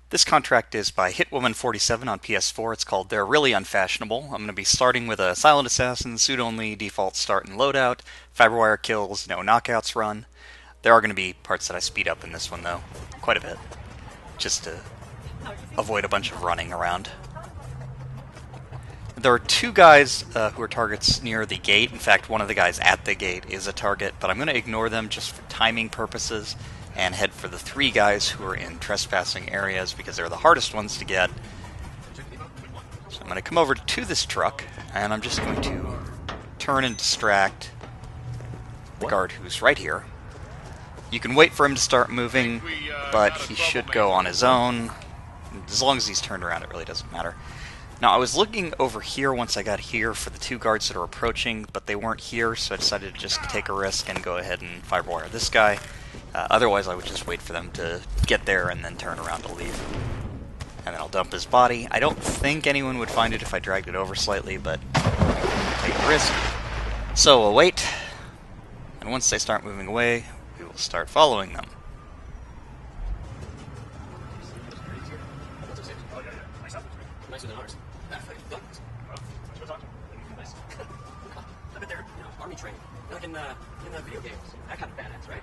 This contract is by Hitwoman47 on PS4. It's called They're Really Unfashionable. I'm going to be starting with a Silent Assassin, suit-only, default start and loadout, fiberwire kills, no knockouts run. There are going to be parts that I speed up in this one, though, quite a bit, just to avoid a bunch of running around. There are two guys who are targets near the gate. In fact, one of the guys at the gate is a target, but I'm going to ignore them just for timing purposes and head for the three guys who are in trespassing areas because they're the hardest ones to get. So I'm going to come over to this truck, and I'm just going to turn and distract the guard who's right here. You can wait for him to start moving, but he should go on his own. As long as he's turned around, it really doesn't matter. Now, I was looking over here once I got here for the two guards that are approaching, but they weren't here, so I decided to just take a risk and go ahead and fiberwire this guy. Otherwise, I would just wait for them to get there and then turn around to leave. And then I'll dump his body. I don't think anyone would find it if I dragged it over slightly, but take a risk. So we'll wait, and once they start moving away, we will start following them. Nicer than ours. I bet they're, army trained. Like in the video games. That kind of badass, right?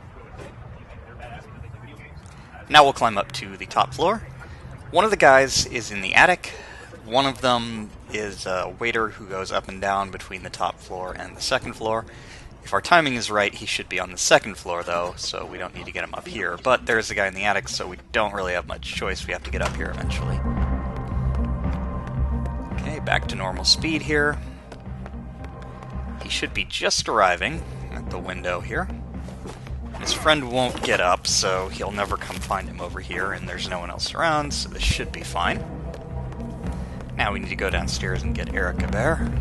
Now we'll climb up to the top floor. One of the guys is in the attic. One of them is a waiter who goes up and down between the top floor and the second floor. If our timing is right, he should be on the second floor, though, so we don't need to get him up here. But there's the guy in the attic, so we don't really have much choice. We have to get up here eventually. Okay, back to normal speed here. He should be just arriving at the window here. His friend won't get up, so he'll never come find him over here, and there's no one else around, so this should be fine. Now we need to go downstairs and get Erica Bear.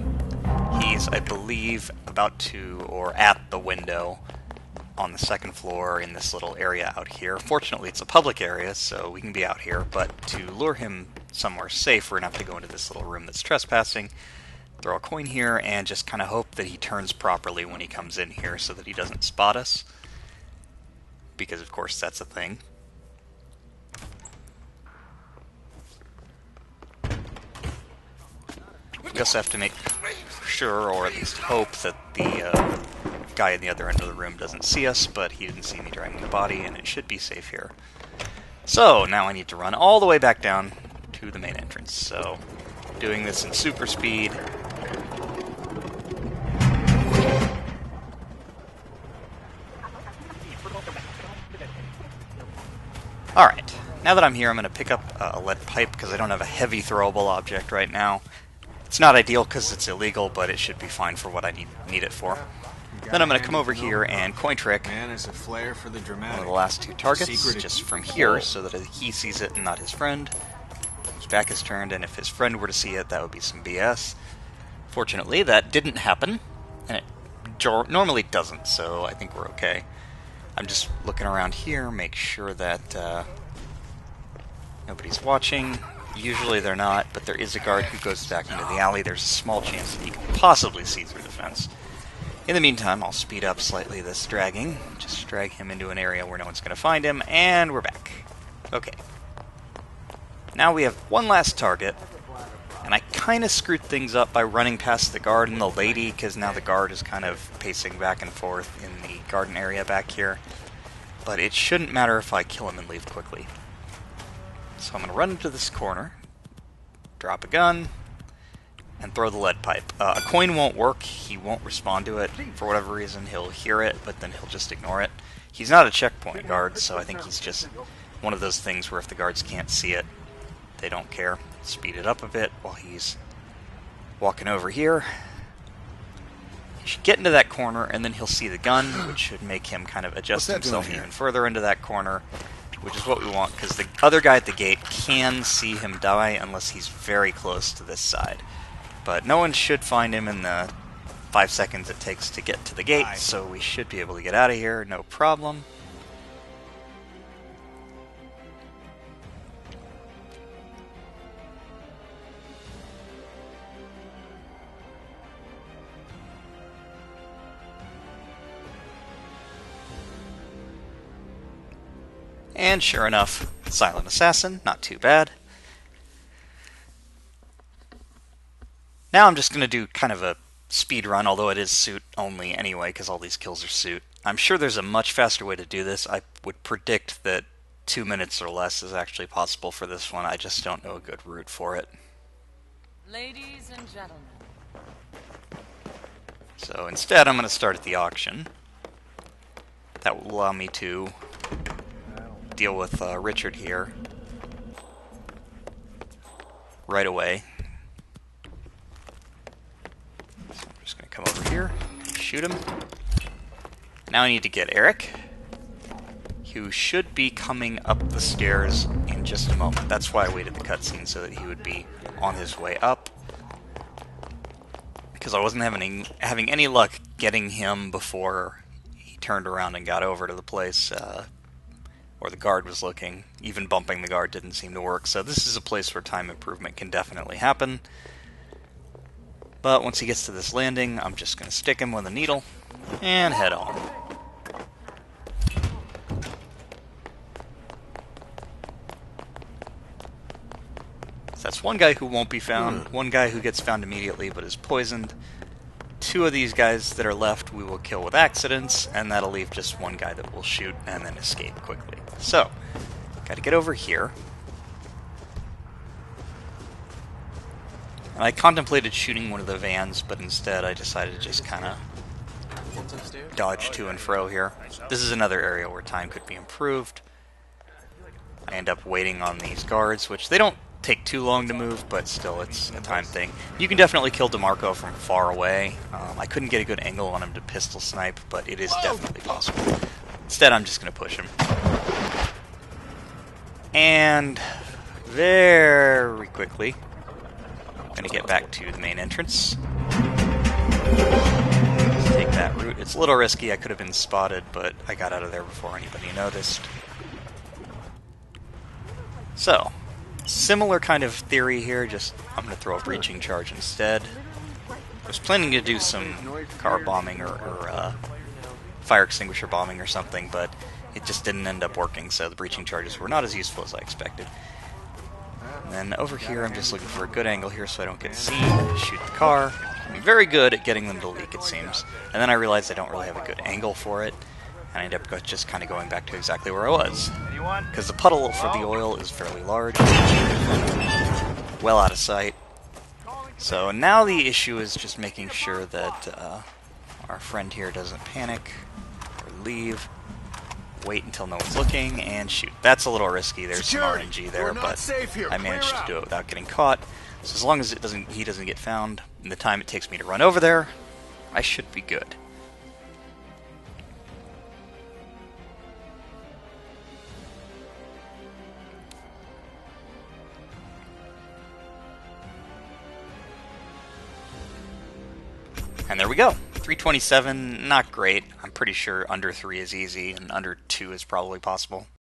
He's, I believe, about to, or at the window on the second floor in this little area out here. Fortunately, it's a public area, so we can be out here, but to lure him somewhere safe, we're going to have to go into this little room that's trespassing, throw a coin here, and just kind of hope that he turns properly when he comes in here so that he doesn't spot us. Because, of course, that's a thing. We also have to make sure, or at least hope, that the guy in the other end of the room doesn't see us, but he didn't see me dragging the body, and it should be safe here. So, now I need to run all the way back down to the main entrance. So, doing this in super speed. Alright, now that I'm here, I'm going to pick up a lead pipe because I don't have a heavy throwable object right now. It's not ideal because it's illegal, but it should be fine for what I need it for. Then I'm going to come over here and coin trick Man has a flair for the dramatic. one of the last two targets, just from here, so that he sees it and not his friend. His back is turned, and if his friend were to see it, that would be some BS. Fortunately, that didn't happen, and it normally doesn't, so I think we're okay. I'm just looking around here, make sure that nobody's watching. Usually they're not, but there is a guard who goes back into the alley. There's a small chance that he could possibly see through the fence. In the meantime, I'll speed up slightly this dragging. Just drag him into an area where no one's going to find him, and we're back. Okay. Now we have one last target, and I kind of screwed things up by running past the guard and the lady, because now the guard is kind of pacing back and forth in the garden area back here. But it shouldn't matter if I kill him and leave quickly. So I'm going to run into this corner, drop a gun, and throw the lead pipe. A coin won't work, he won't respond to it. For whatever reason, he'll hear it, but then he'll just ignore it. He's not a checkpoint guard, so I think he's just one of those things where if the guards can't see it, they don't care. Speed it up a bit while he's walking over here. He should get into that corner, and then he'll see the gun, which should make him kind of adjust himself even further into that corner, which is what we want, because the other guy at the gate can see him die unless he's very close to this side. But no one should find him in the 5 seconds it takes to get to the gate, so we should be able to get out of here, no problem. And sure enough, Silent Assassin, not too bad. Now I'm just going to do kind of a speed run, although it is suit only anyway, because all these kills are suit. I'm sure there's a much faster way to do this. I would predict that 2 minutes or less is actually possible for this one. I just don't know a good route for it. Ladies and gentlemen. So instead, I'm going to start at the auction. That will allow me to deal with Richard here right away. So I'm just going to come over here, shoot him. Now I need to get Eric, who should be coming up the stairs in just a moment. That's why I waited the cutscene, so that he would be on his way up. Because I wasn't having any luck getting him before he turned around and got over to the place where the guard was looking. Even bumping the guard didn't seem to work, so this is a place where time improvement can definitely happen. But once he gets to this landing, I'm just going to stick him with a needle and head on. So that's one guy who won't be found, one guy who gets found immediately but is poisoned. 2 of these guys that are left we will kill with accidents, and that'll leave just one guy that will shoot and then escape quickly. So, gotta get over here. And I contemplated shooting one of the vans, but instead I decided to just kind of dodge to and fro here. This is another area where time could be improved. I end up waiting on these guards, which they don't take too long to move, but still it's a time thing. You can definitely kill DeMarco from far away. I couldn't get a good angle on him to pistol snipe, but it is definitely possible. Instead, I'm just going to push him. And very quickly, I'm going to get back to the main entrance. Take that route. It's a little risky. I could have been spotted, but I got out of there before anybody noticed. So, similar kind of theory here, just I'm going to throw a breaching charge instead. I was planning to do some car bombing or fire extinguisher bombing or something, but it just didn't end up working, so the breaching charges were not as useful as I expected. And then over here, I'm just looking for a good angle here so I don't get seen. Shoot the car. I'm very good at getting them to leak, it seems. And then I realized I don't really have a good angle for it, and I end up just kind of going back to exactly where I was. Because the puddle for the oil is fairly large, well out of sight. So now the issue is just making sure that our friend here doesn't panic or leave. Wait until no one's looking and shoot. That's a little risky. There's some RNG there, but I managed to do it without getting caught. So as long as he doesn't get found in the time it takes me to run over there, I should be good. And there we go. 327, not great. I'm pretty sure under 3 is easy, and under 2 is probably possible.